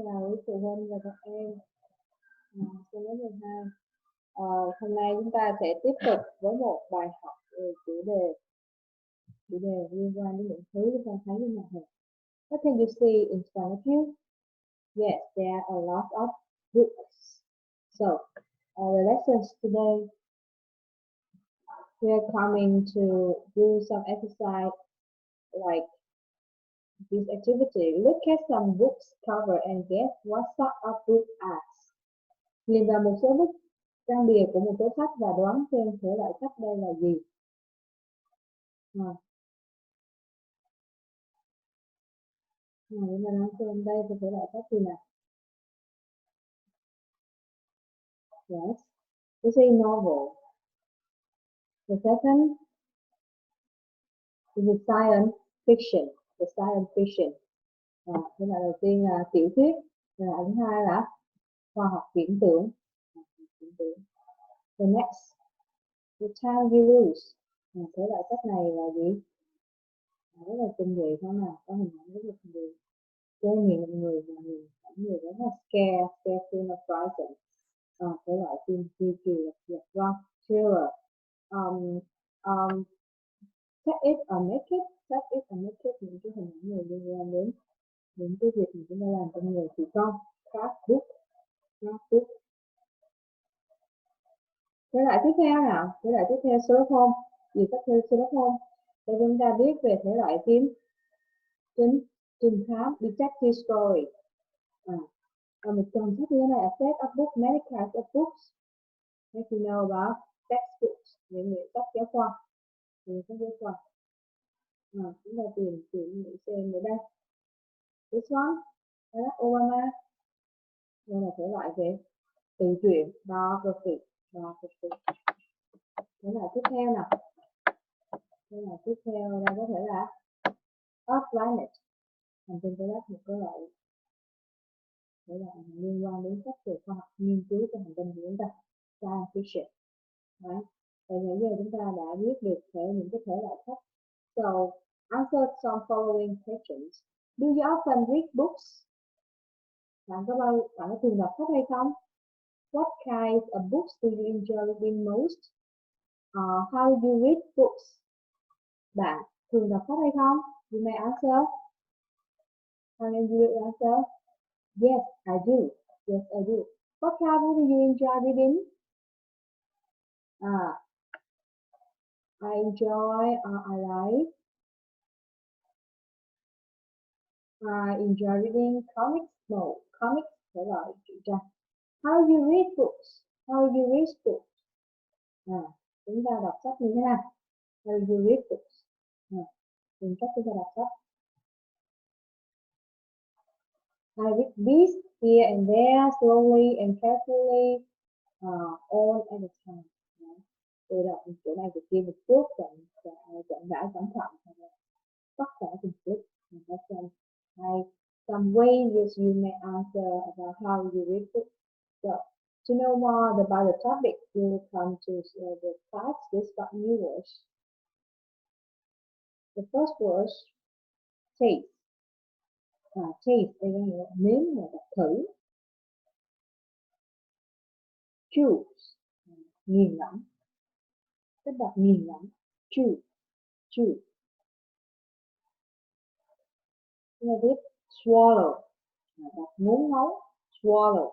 Chào quý phụ huynh và các em. Cô lớp 12. Hôm nay chúng ta sẽ tiếp tục với một bài học về chủ đề liên quan đến những thứ chúng ta thấy trên màn hình. What can you see in front of you? Yes, there are a lot of books. So, the lessons today, we are coming to do some exercise like this activity. Look at some books cover and guess what sort of book are. Nhìn vào một số bức trang bìa của một số sách và đoán xem thể loại sách đây là gì. Chúng ta đoán xem đây là thể loại sách gì nào. Yes, this is a novel. The second is a science fiction. The science fiction. Thể loại đầu tiên là tiểu thuyết. Thể loại thứ hai là khoa học viễn tưởng. The next, the time you lose. Thể loại sách này là gì? Rất là kinh dị phải không nào? Có hình ảnh rất là kinh dị. Cho nhiều người và người rất là scared of frightened. Thể loại phim kỳ là thriller. Take it or make it. Những cái hình ảnh này liên quan đến cái việc mà chúng ta làm trong người thì con. Craft book. Thể loại tiếp theo nào? Thể loại tiếp theo Sherlock Holmes. Gì sách theo Sherlock Holmes? Để chúng ta biết về thể loại phim trinh thám, detective story. Một tuần sách như thế này, a set of books, many kinds of books. If you know about textbooks, những sách giáo khoa. Chúng ta tìm xem ở đây. This one, Obama. Đây là thể loại về tự truyện, biography. Thể loại tiếp theo nào. Thể loại tiếp theo đây có thể là Earth Planet. Hành tinh trái đất, một cái loại liên quan đến sách về khoa học nghiên cứu của hành tinh của chúng ta, science fiction. Đấy. Vậy bây giờ chúng ta đã biết được những cái thể loại sách. So, answer some following questions. Do you often read books? Bạn có thường đọc sách hay không? What kinds of books do you enjoy reading most? How do you read books? Bạn thường đọc sách hay không? You may answer. How do you answer? Yes, I do. Yes, I do. What kind of book do you enjoy reading? I enjoy reading comics. Comics thể loại truyện tranh. How do you read books? Chúng ta đọc sách như thế nào? How do you read books? Từng cách chúng ta đọc sách. I read this here and there, slowly and carefully, all at a time. Tôi đọc chỗ này chỗ kia một chút, chậm rãi cẩn thận, tất cả từng chút. Some ways you may answer about how you read books. So, to know more about the topic, you will come to the class with some new words. The first word, taste. Taste đây có nghĩa là nếm và đọc thử. Choose, nghiền ngẫm. Cách đọc nghiền ngẫm. Choose. Chúng ta biết swallow, đọc ngốn ngấu. Swallow.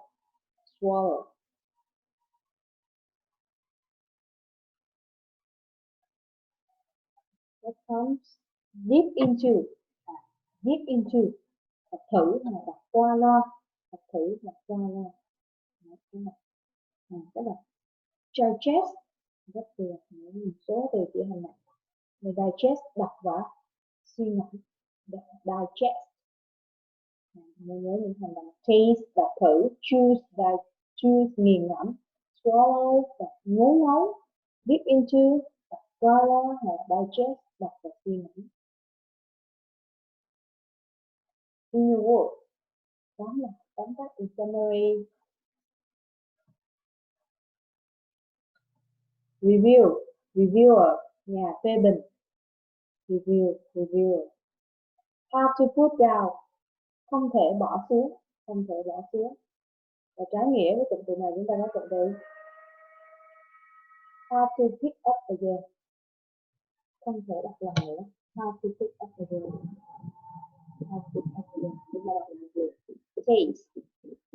What comes? Dip into. Đọc thử là đọc qua lo. Cái đọc digest, rất là một số từ chỉ hành này. Digest đọc và suy ngẫm. Digest. Nhớ những hành động taste đọc thử, choose nghiền ngẫm, swallow đọc ngốn ngấu, dip into đọc qua lo hoặc digest đọc và suy ngẫm. In your words, tóm tắt in summary. Reviewer, nhà phê bình. Reviewer. Hard to put down, không thể bỏ xuống. không thể bỏ xuống. Và trái nghĩa với cụm từ này chúng ta có cụm từ hard to pick up again, không thể đọc lần nữa. Hard to pick up again, hard to pick up again. Chúng ta đọc một lượt. Taste,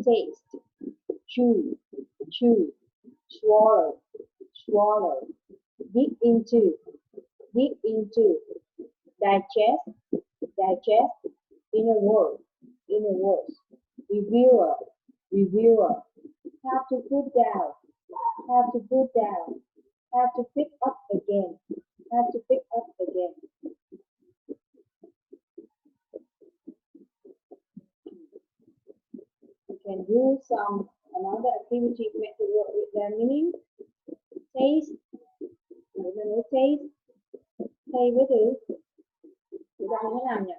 taste, chew, chew, swallow, swallow, dip into, digest, digest, inner words, reviewer, reviewer, have to put down, have to put down, have to pick up again, have to pick up again. You can do some another activity to work with their meaning. Taste, taste, thay với từ đọc như thế nào nhỉ?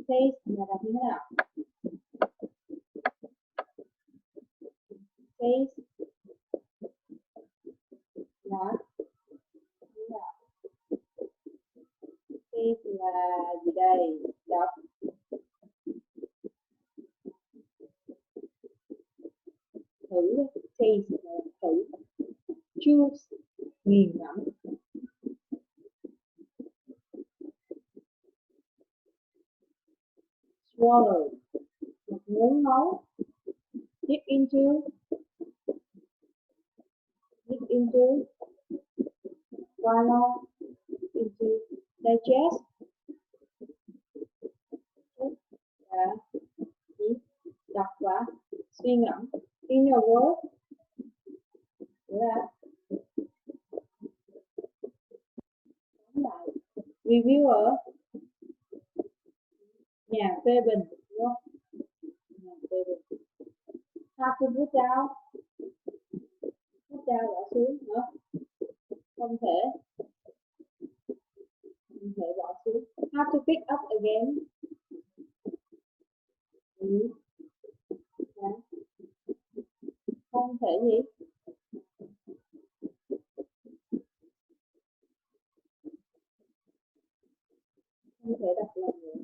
Taste là đọc như thế nào? Taste là như nào? Taste là gì đây? Đọc. Thử, taste là thử. Choose, nghiền ngẫm. Swallow, một ngốn máu. Dip into, swallow, into, digest, và đọc và suy ngẫm. In your word là reviewer, nhà phê bình, đúng không? Nhà phê bình. Have to put down bỏ xuống nữa, không thể bỏ xuống. Have to pick up again, không thể gì? Không thể đọc lần nữa.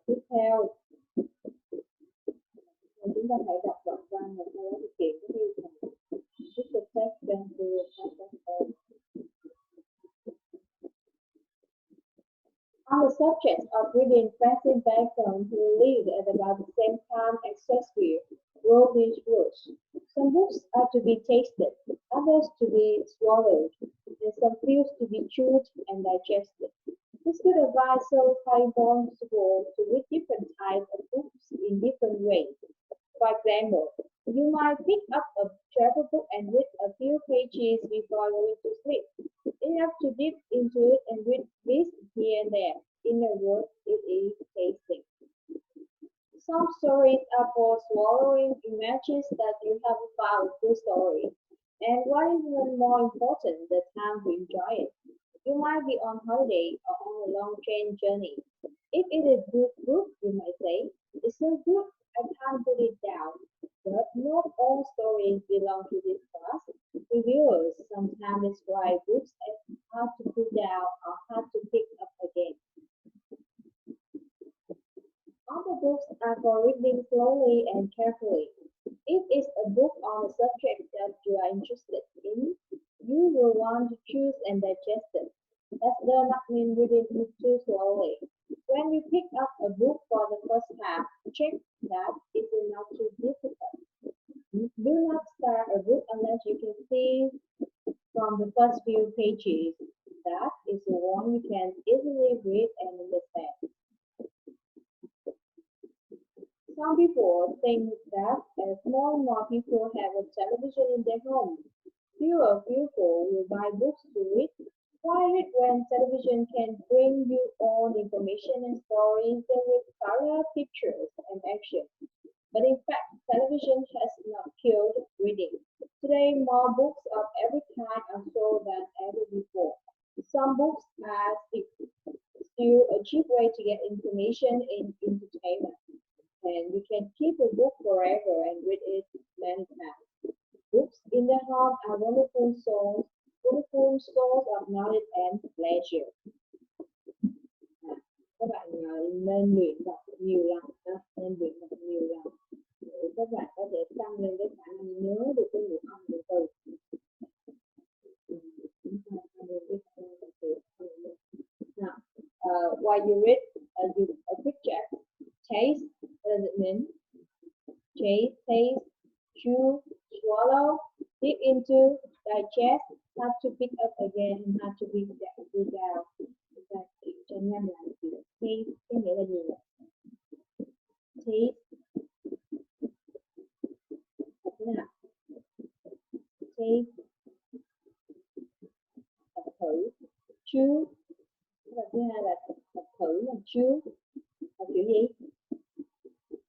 Tiếp theo chúng ta phải đọc đoạn văn và sau đó thực hiện cái yêu cầu. Read the text then do a practice. On the subject of reading, Francis Bacon, who lived at about the same time as Shakespeare, wrote these words. Some books are to be tasted, others to be swallowed, and some few to be chewed and digested. This good advice shows how important it is to read different types of books in different ways. For example, you might pick up a travel book and read a few pages before going to sleep. You have to dip into it and read this here and there. In a word, it is tasting. Some stories are for swallowing. Imagine that you have found a good story, and what is even more important, the time to enjoy it. You might be on holiday or on a long train journey. If it is good book, you might say, it's so good I can't put it down. But not all stories belong to this class. Reviewers sometimes describe books as hard to put down or hard to pick up again. Other books are for reading slowly and carefully. If it's a book on a subject that you are interested in, you will want to choose and digest it. That does not mean reading it too slowly. When you pick up a book for the first time, check that it is not too difficult. Do not start a book unless you can see from the first few pages that is the one you can easily read and understand. Some people think that as more and more people have a television in their home, fewer people will buy books to read. Why read when television can bring you all the information and stories with color, pictures, and action? But in fact, television has not killed reading. Today, more books of every kind are sold than ever before. Some books are still a cheap way to get information and entertainment. And you can keep a book forever and read it many times. Books in the home are wonderful source of knowledge and pleasure. các bạn nên luyện đọc nhiều lần, nên luyện đọc nhiều lần để các bạn có thể tăng lên cái khả năng nhớ được cái ngữ âm từ từ. Now, while you read a picture, taste, what does it mean? Taste, chew, swallow, dip into, digest, have to pick up again, and have to be down. Chúng ta kiểm tra nhanh lại chữ taste, cái nghĩa là gì vậy? Taste, thế nào? Taste, tập thử. Chew, và thứ hai là tập thử là chew, là kiểu gì?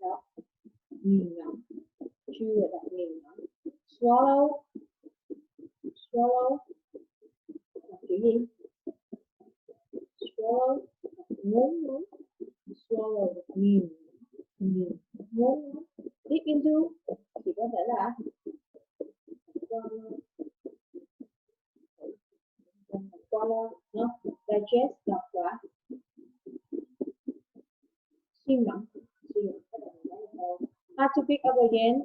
Đó, nghiền ngẫm. Chew là đọc nghiền ngẫm. Swallow, swallow là kiểu gì? Swallow là ngốn. Swallow là nghiền, ngốn. Dip into thì có thể là swallow, no? Digest đọc là suy ngẫm. Have to pick up again.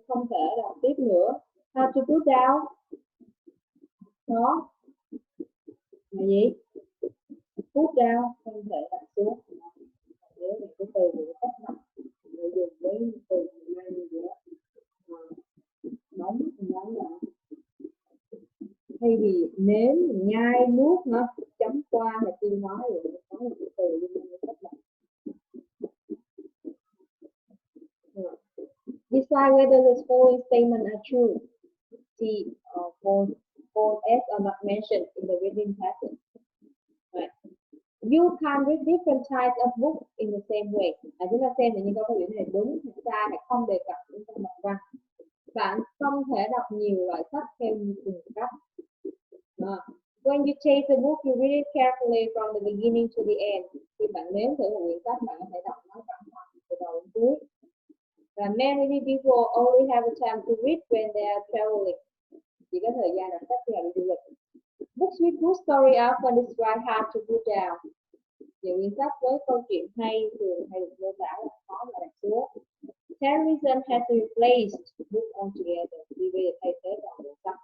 Không thể đọc tiếp nữa. Have to put down. Đó là gì? Put down, không thể đặt xuống. Nhớ về cái từ của cách đọc người dùng với từ ngay như vậy đó. Nóng là thay vì nếm, nhai, nuốt nó chấm qua hay tiêu hóa rồi có một cái từ liên quan đến cách đọc. Decide whether the following statements are true. See, both S are not mentioned in the reading pattern. Right. You can read different types of books in the same way. Chúng ta xem là những câu hỏi này đúng hay sai hay không đề cập đến trong đoạn văn. Bạn không thể đọc nhiều loại sách theo từng cách. When you take the book, you read it carefully from the beginning to the end. Khi bạn nếm thử một quyển sách, bạn có thể đọc nó cẩn thận từ đầu đến cuối. Và many people only have the time to read when they are traveling. Chỉ có thời gian đọc sách khi họ đi du lịch. Books with good story often describe hard to put down. Những quyển sách với câu chuyện hay thường hay được mô tả là khó mà đặt xuống. Terrorism has replaced book altogether. Vì bây giờ thay thế toàn bộ sách.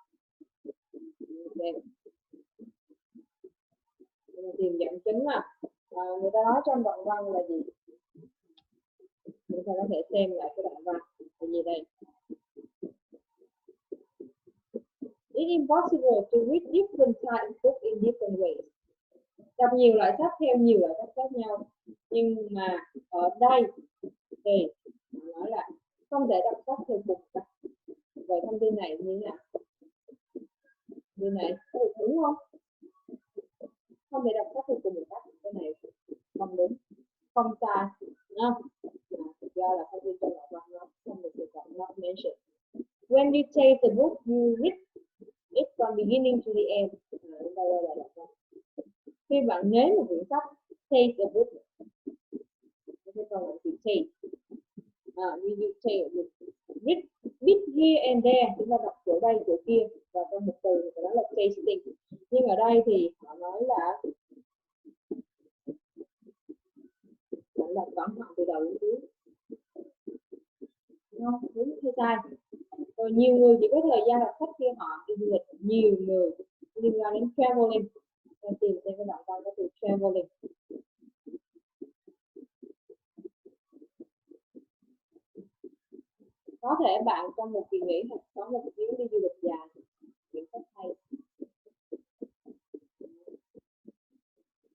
Tìm dẫn chứng người ta nói trong đoạn văn là gì? Chúng ta có thể xem lại cái đoạn văn là gì đây? It's impossible to read different types of books in different ways. Đọc nhiều loại sách theo nhiều loại sách khác nhau. Nhưng mà ở đây thì nói là không thể đọc sách theo cùng cách. Vậy thông tin này như thế nào? Điều này có được đúng không? Không thể đọc sách theo cùng một cách. Cái này không đúng, không sai, đúng không? Do là thông tin trong đoạn văn nó không được đề cập, not mentioned. When you take the book, you read it from beginning to the end. Khi bạn nếm một quyển sách, take a book, cái câu là chữ take. You take a book, read bit here and there, chúng ta đọc chỗ đây chỗ kia, và trong một từ thì đó là tasting. Nhưng ở đây thì họ nói là bạn đọc cẩn thận từ đầu đến cuối. Không, đúng hay sai? Rồi nhiều người chỉ có thời gian đọc sách khi họ đi du lịch, nhiều người liên quan đến traveling. Mình tìm xem cái đoạn văn có từ traveling. Có thể bạn trong một kỳ nghỉ hoặc có một chuyến đi du lịch dài, những sách hay.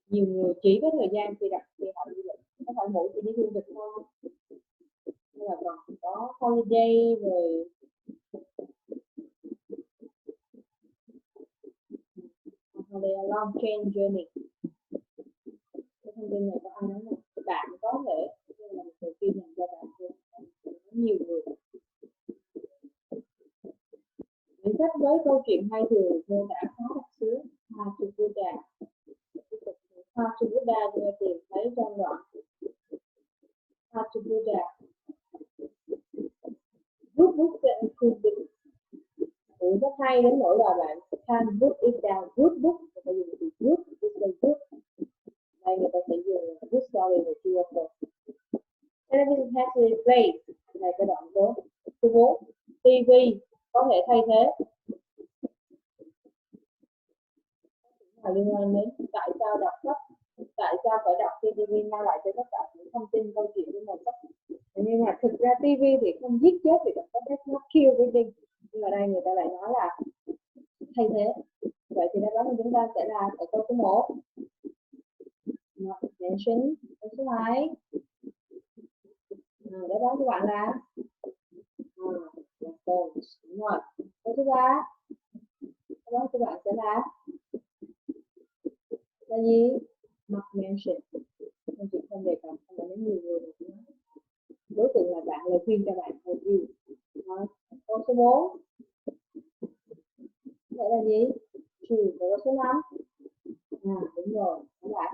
Nhiều người chỉ có thời gian khi họ đi du lịch, không phải mỗi khi đi du lịch thôi. Nên là còn có holiday rồi long train journey. Cái thông tin này có ai nói không? Bạn có thể là một người kia dành cho bạn nhiều người. Những sách với câu chuyện hay thường mô tả khó đọc xuống. How to Buddha. How to Buddha chúng ta tìm thấy trong đoạn How to Buddha. Good books that improve business. Rất hay đến nỗi là bạn can put it down. Good book, người ta dùng từ good, good. Đây người ta sẽ dùng good story và true or false. Television has replaced, này cái đoạn số 4. TV có thể thay thế. Liên quan đến tại sao đọc sách, tại sao phải đọc khi TV mang lại cho tất cả những thông tin câu chuyện của màu sắc. Nhưng mà thực ra TV thì không giết chết việc đọc sách, nó kill reading. Nhưng mà đây người ta lại nói là thay thế. Vậy thì đáp án của chúng ta sẽ là ở câu số 1 not mention. Câu số 2 đáp án của bạn là false. Đúng rồi. Câu số 3 đáp án của bạn sẽ là gì? Not mention. Câu chuyện không đề cập, không phải đến nhiều người mà đối tượng là bạn, lời khuyên cho bạn thôi yêu. Câu số 4 vậy là gì? True. Câu số 5 đúng rồi các bạn.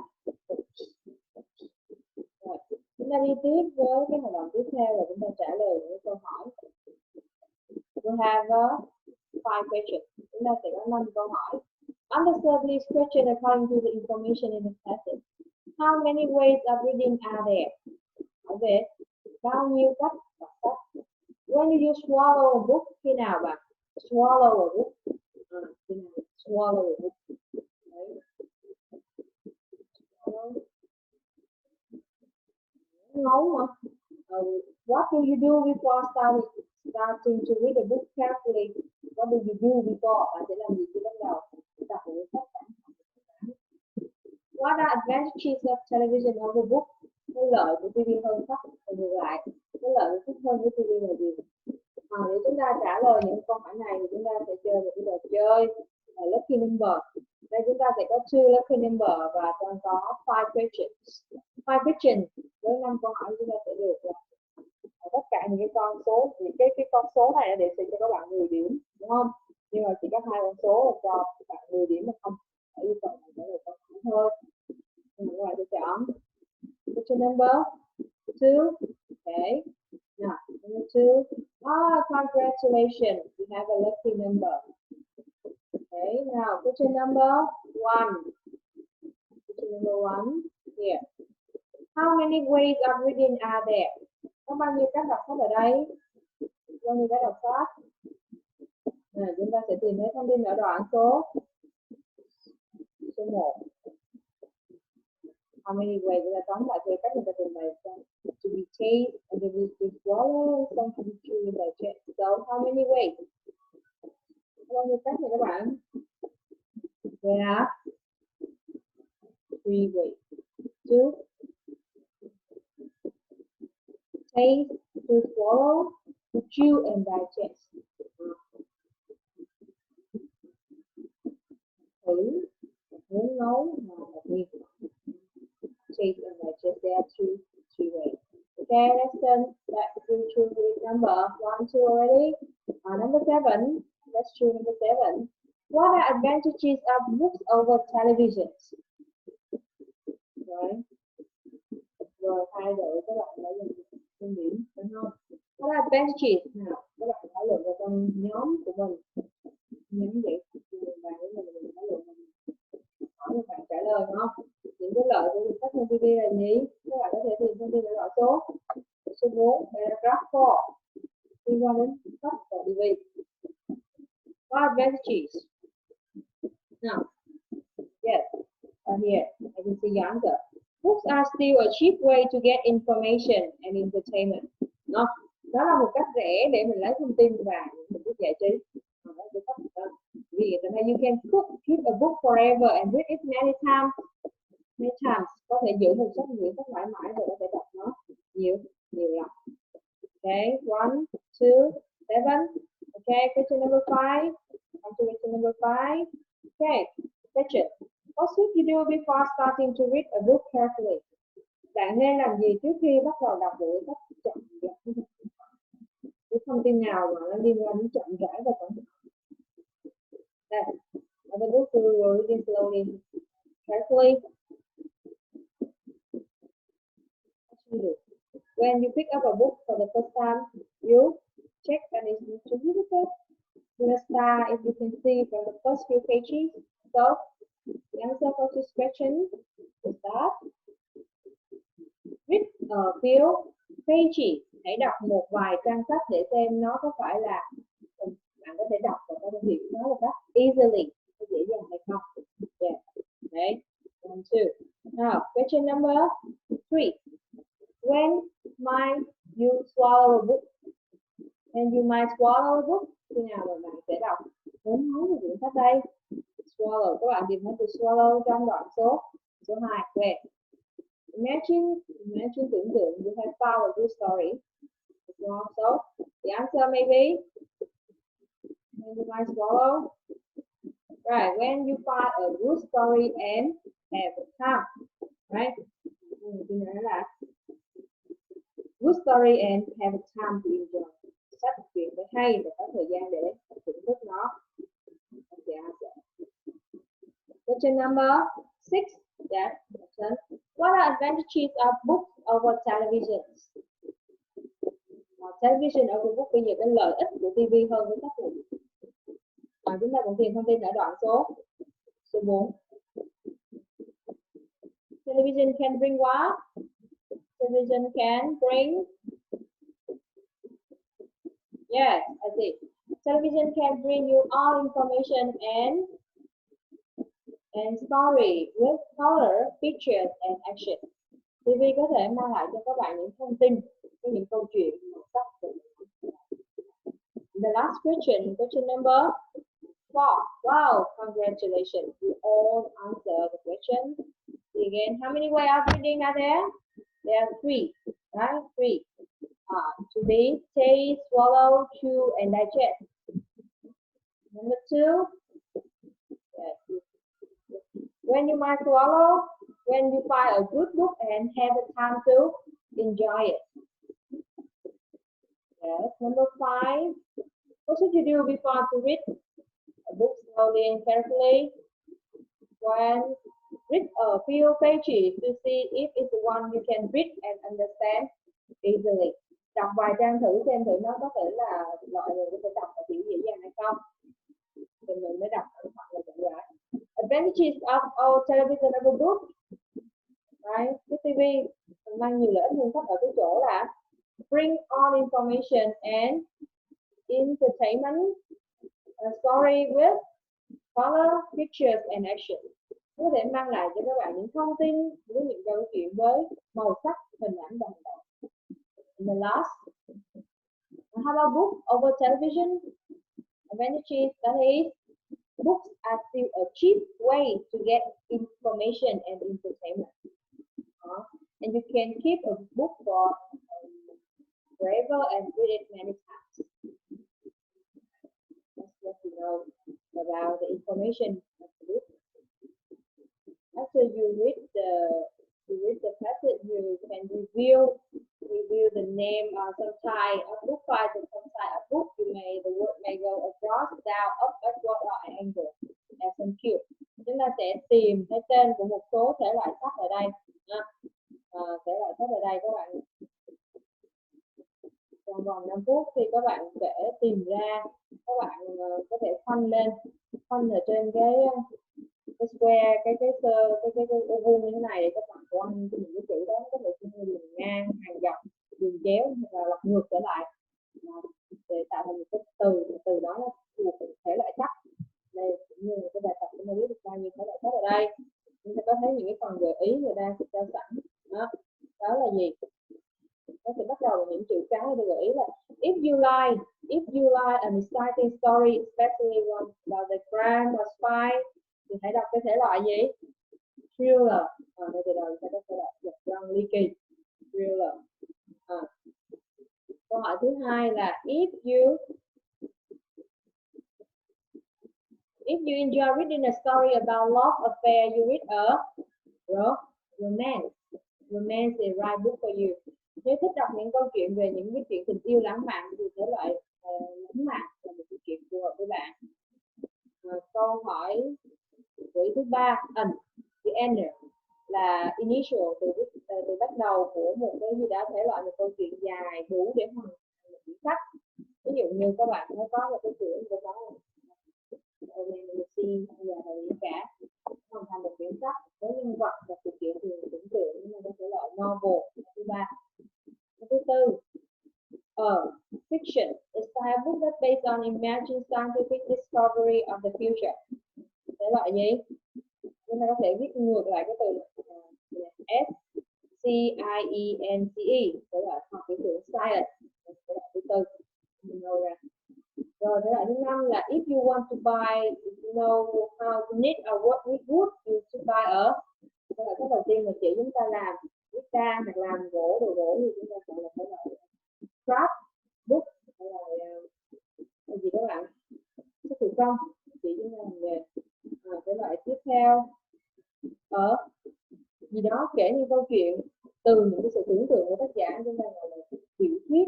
Rồi, chúng ta đi tiếp với cái hoạt động tiếp theo là chúng ta trả lời những câu hỏi. We have 5 questions. Chúng ta sẽ có 5 câu hỏi. Answer these questions according to the information in the passage. How many ways of reading are there? Hỏi về bao nhiêu cách đọc sách. When you swallow a book, khi nào bạn swallow a book? Khi nào swallow a book? Đấy. Ngấu hả? What do you do before starting to read a book carefully? What do you do before? Bạn sẽ làm gì khi bắt đầu đọc một sách bản? What are advantages of television over book? Cái lợi của TV hơn sách, và ngược lại, cái lợi của sách hơn với TV là gì? Để chúng ta trả lời những câu hỏi này thì chúng ta sẽ chơi một cái trò chơi lucky number. Đây chúng ta sẽ có 2 lucky number và trong có 5 questions. 5 questions với 5 câu hỏi chúng ta sẽ được tất cả những cái con số, những cái con số này để sẽ cho các bạn 10 điểm, đúng không? Nhưng mà chỉ có 2 con số là cho bạn 10 điểm mà không phải yêu cầu trả lời câu hỏi thôi. Các bạn sẽ chọn question number 2. Okay. Now, number 2. Congratulations, you have a lucky number. Okay, now question number 1. Question number 1 here. How many ways of reading are there? Có bao nhiêu cách đọc sách ở đây? Bao nhiêu cách đọc sách? Chúng ta sẽ tìm thấy thông tin ở đoạn số 1. How many ways? Chúng ta tóm lại về cách người ta trình bày to be taste, and to be swallow, some to be chewed and digest. So how many ways? Bao nhiêu cách này các bạn? There are 3 ways. To taste, to swallow, to chew and digest. Thử, muốn nấu và đặc biệt. Taste and digest. There are 2 ways. Okay, let's turn back to number 1, 2 already. Number 7. Let's choose number 7. What are advantages of books over televisions? Rồi thay đổi các bạn đã dùng điểm, đúng không? What are advantages? Nào, các bạn thảo luận vào trong nhóm của mình. Nhóm vậy, và mình thảo luận hỏi các bạn trả lời, đúng không? Những cái lợi của sách trên TV là gì? Các bạn có thể tìm thông tin ở đoạn số 4, paragraph 4 liên quan đến sách và TV. What advantages? Now, yes, here I can see the answer. Books are still a cheap way to get information and entertainment. Đó là một cách rẻ để mình lấy thông tin và mình biết giải trí. Vì you can keep a book forever and read it many times. Có thể giữ một quyển sách mãi mãi và có thể đọc nó nhiều lần. Okay, 1, 2, 7. Okay, question number 5. Question number 5. Okay, question. What should you do before starting to read a book carefully? Bạn nên làm gì trước khi bắt đầu đọc một sách chậm rãi? Cái thông tin nào mà nó liên quan đến chậm rãi và cẩn thận? Đây, the book you were reading slowly, carefully. When you pick up a book for the first time, you check that it's distributed with a star if you can see from the first few pages. So The answer for this question is that read a few pages. Hãy đọc một vài trang sách để xem nó có phải là bạn có thể đọc và có thể hiểu nó một cách easily, dễ dàng hay không. Yeah. Đấy. 1, 2. Now, question number 3. When might you swallow a book? And you might swallow a book. Khi nào mà bạn sẽ đọc muốn nói về quyển sách đây? Swallow, các bạn tìm thấy từ swallow trong đoạn số 2. Where? Imagine tưởng tượng you have found a good story. So the answer may be when you might swallow. Right, when you find a good story and have time. Right? Tôi nói là good story and have time to enjoy. Sách chuyện phải hay và có thời gian để thưởng thức nó. Question number 6. Yeah. What are advantages of books over television? Television over book, bây giờ cái lợi ích của TV hơn với sách này. Chúng ta cũng tìm thông tin ở đoạn số 4. Television can bring what? Television can bring. Yes, I see. Television can bring you all information and story with color, pictures and action. TV có thể mang lại cho các bạn những thông tin, với những câu chuyện màu sắc. The last question number 4. Wow, congratulations! You all answered the question. See again, how many ways of reading are there? There are 3, right? 3. To be, taste, swallow, chew, and digest. Number 2. Yes. When you might swallow, when you find a good book and have the time to enjoy it. Yes. Number 5. What should you do before to read a book slowly and carefully? When read a few pages to see if it's the one you can read and understand easily. Đọc vài trang thử xem thử nó có thể là loại người có thể đọc và hiểu dễ dàng hay không. Thì mình mới đọc hoặc là chậm rãi. Advantages of our television over book. Right? Cái TV mang nhiều lợi ích hơn sách ở cái chỗ là bring all information and entertainment, story with color, pictures and action. Có thể mang lại cho các bạn những thông tin với những câu chuyện với màu sắc, hình ảnh và hành động. And the last, how about book over television? Advantages, that is, books are still a cheap way to get information and entertainment. And you can keep a book for forever and read it many times. That's what you know about the information of the book. After you read the passage, you can review the name or some type of book file and some type of book. The word may go across, down, up, backward, or an angle as some cue. Chúng ta sẽ tìm cái tên của một số thể loại sách ở đây. Thể loại sách ở đây các bạn. Trong vòng 5 phút khi các bạn sẽ tìm ra, các bạn có thể khoanh ở trên cái square, cái ô vuông như thế này để các bạn khoanh những cái chữ đó, có thể theo đường ngang, hàng dọc, đường chéo và lật ngược trở lại để tạo thành một cái từ đó nó thuộc thể loại sách. Đây cũng như là cái bài tập chúng ta biết được bao nhiêu thể loại sách ở đây. Chúng ta có thấy những cái phần gợi ý người ta cho sẵn. Đó là gì? Nó sẽ bắt đầu bằng những chữ cái để gợi ý là if you like an exciting story, especially one about the crime or spy, thì hãy đọc cái thể loại gì? Thriller. Đây từ đầu sẽ có thể loại drama ly kỳ. Thriller. Câu hỏi thứ hai là if you enjoy reading a story about love affair, you read a romance. Romance is the right book for you. Nếu thích đọc những câu chuyện về những cái chuyện tình yêu lãng mạn thì thể loại lãng mạn là một cái chuyện phù hợp với bạn. Câu hỏi thứ 3, the ender là initial, từ bắt đầu của một cái gì đó, thể loại một câu chuyện dài đủ để hoàn thành một quyển sách. Ví dụ như các bạn có một cái chuyện của nó là cả quyển sách với nhân vật và sự kiện thường tưởng tượng, nhưng mà có thể loại novel. Thứ ba. Thứ tư, fiction is a book that based on imagined scientific discovery of the future. Thể loại gì? Chúng ta có thể viết ngược lại cái từ S C I E N C E, thể loại học viễn tưởng science. Thể loại thứ tư. Rồi thể loại thứ năm là if you want to buy, you know how to knit or what with wood, you should buy ở. Thể loại đầu tiên là chỉ chúng ta làm viết ra hoặc làm gỗ, đồ gỗ thì chúng ta gọi là thể loại craft book, thể loại gì các bạn, sách thủ công, chỉ chúng ta làm nghề. Thể loại tiếp theo ở gì đó kể những câu chuyện từ những cái sự tưởng tượng của tác giả, chúng ta gọi là tiểu thuyết,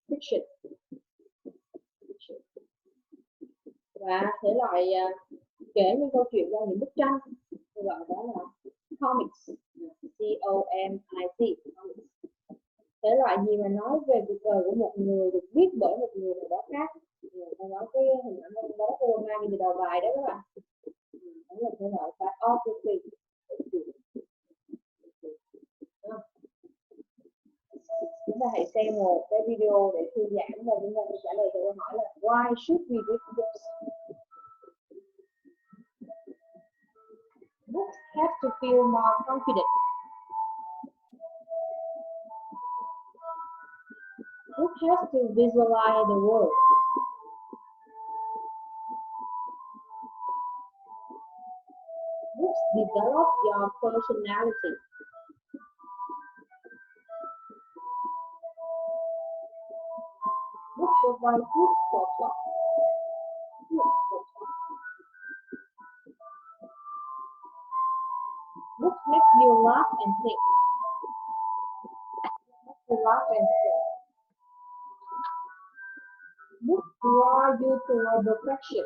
fiction. Và thể loại kể những câu chuyện qua những bức tranh, thể loại đó là comics, C-O-M-I-C, comics. Thể loại gì mà nói về cuộc đời của một người được viết bởi một người nào đó khác. Ta nói cái hình ảnh ông bố của Obama như đầu bài đó các bạn. Đó là thể loại biography. Chúng ta hãy xem một cái video để thư giãn và chúng ta sẽ trả lời câu hỏi là why should we read books? Books have to feel more confident. Book has to visualize the world. Books develop your personality. Books provide tools for talk. Books make you laugh and think. Books draw you toward perfection.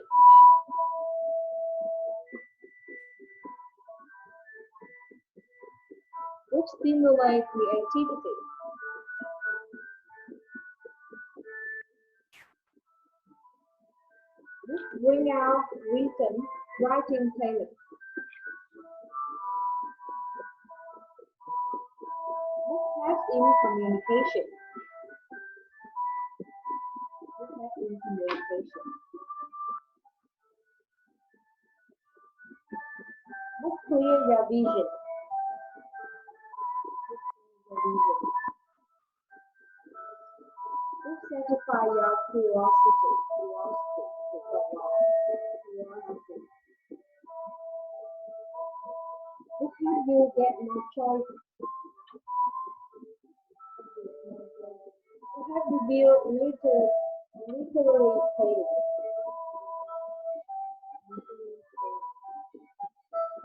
Books stimulate creativity. Books bring out writing talent. Books help in communication. Books clear your vision. Books satisfy your curiosity. Books help you get more choices. Books help you build literary skills.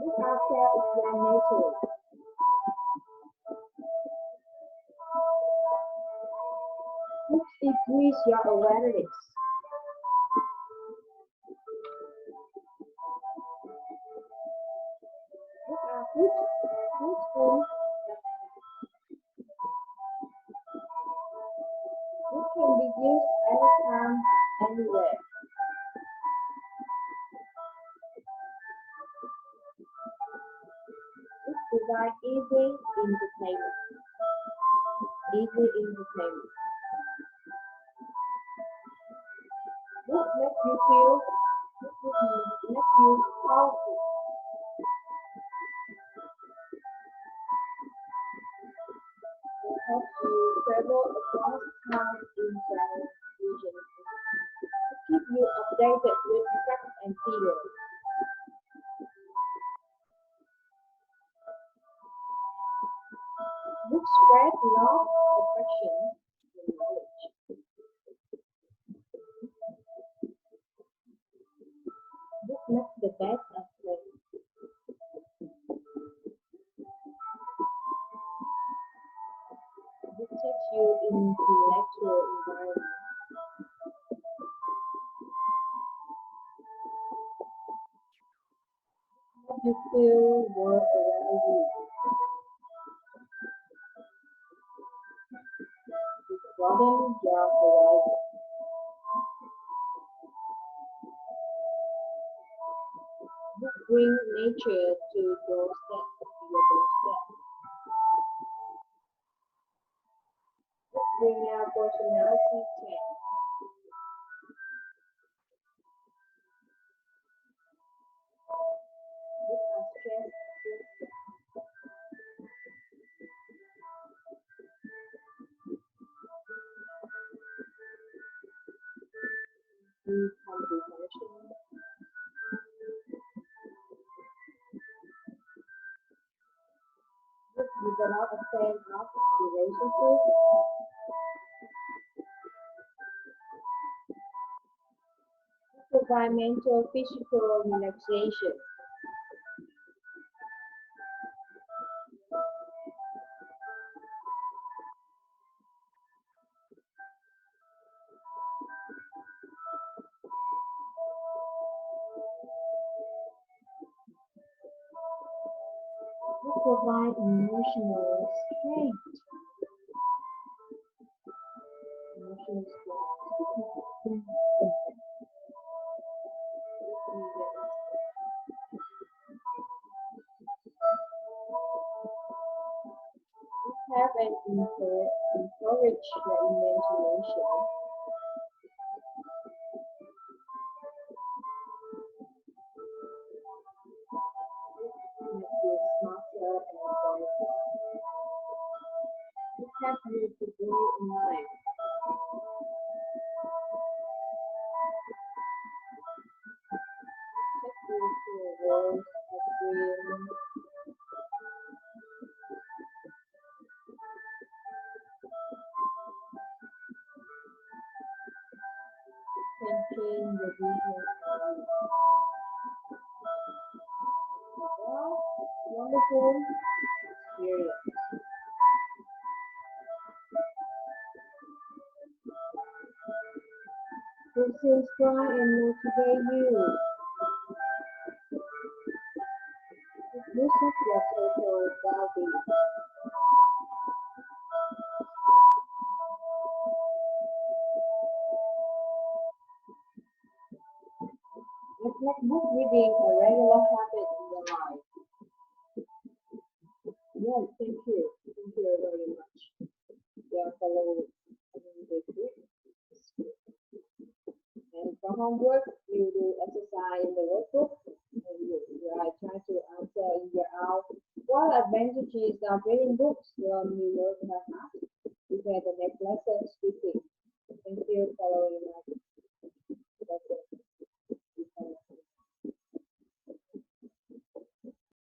Books are self-explanatory. Books increase your awareness. Books are useful. Books can be used anytime, anywhere. Books provide easy entertainment. Books make you powerful. It helps you travel across time in travel regions. Keep you updated with facts and figures. Books spread love, affection, and knowledge. Books make the best of friends. Book takes you into intellectual environment. Help you feel world around you. Broaden your horizon. Bring nature to doorstep, your doorstep. Bring our personality check. Book our stress. Comprehension. Develop a sense of relationship. Provide mental, physical relaxation. Provide emotional strength. Emotional strength. Have and encourage the imagination. Make you smarter and wiser. It helps you to grow in life. Take you to a world of dreams. Can change the vision of you. Wow, wonderful experience. Will feel strong and motivate you. It boosts your total well-being. Let's make book reading a regular habit in your life. Yes, thank you. Thank you very much. Yeah, follow the group. And for homework, you do exercise in the workbook, and try to answer in your hour. What advantages of reading books when you work hard? We have the next lesson speaking. Thank you for following my